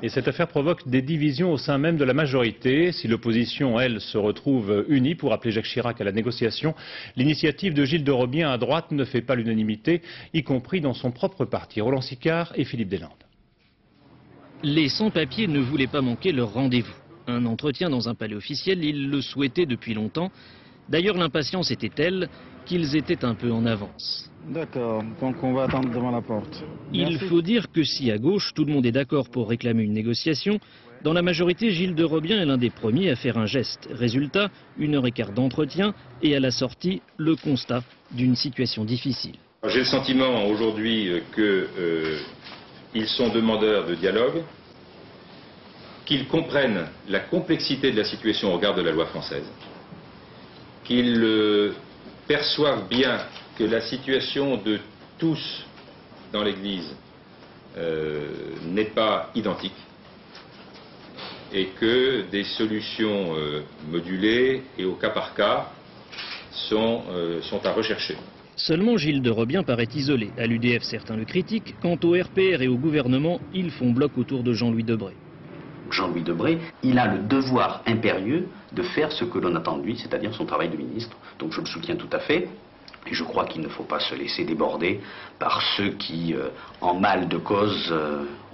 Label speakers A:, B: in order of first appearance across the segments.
A: Et cette affaire provoque des divisions au sein même de la majorité. Si l'opposition, elle, se retrouve unie pour appeler Jacques Chirac à la négociation, l'initiative de Gilles de Robien à droite ne fait pas l'unanimité, y compris dans son propre parti. Roland Sicard et Philippe Deslandes.
B: Les sans-papiers ne voulaient pas manquer leur rendez-vous. Un entretien dans un palais officiel, ils le souhaitaient depuis longtemps. D'ailleurs, l'impatience était telle qu'ils étaient un peu en avance.
C: D'accord, donc on va attendre devant la porte.
B: Il faut dire que si à gauche, tout le monde est d'accord pour réclamer une négociation, dans la majorité, Gilles de Robien est l'un des premiers à faire un geste. Résultat, 1h15 d'entretien et à la sortie, le constat d'une situation difficile.
D: J'ai le sentiment aujourd'hui qu'ils sont demandeurs de dialogue, qu'ils comprennent la complexité de la situation au regard de la loi française, qu'ils perçoivent bien que la situation de tous dans l'Église n'est pas identique et que des solutions modulées et au cas par cas sont à rechercher.
B: Seulement Gilles de Robien paraît isolé. À l'UDF, certains le critiquent. Quant au RPR et au gouvernement, ils font bloc autour de Jean-Louis Debré.
E: Jean-Louis Debré, il a le devoir impérieux de faire ce que l'on attend de lui, c'est-à-dire son travail de ministre. Donc je le soutiens tout à fait. Et je crois qu'il ne faut pas se laisser déborder par ceux qui, en mal de cause,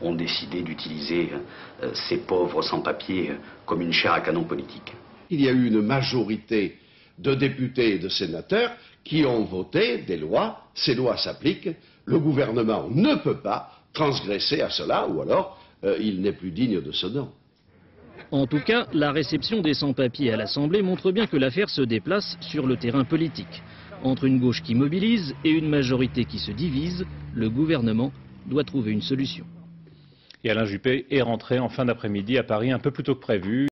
E: ont décidé d'utiliser ces pauvres sans-papiers comme une chair à canon politique.
F: Il y a eu une majorité de députés et de sénateurs qui ont voté des lois. Ces lois s'appliquent. Le gouvernement ne peut pas transgresser à cela, ou alors il n'est plus digne de ce nom.
B: En tout cas, la réception des sans-papiers à l'Assemblée montre bien que l'affaire se déplace sur le terrain politique. Entre une gauche qui mobilise et une majorité qui se divise, le gouvernement doit trouver une solution.
A: Et Alain Juppé est rentré en fin d'après-midi à Paris un peu plus tôt que prévu.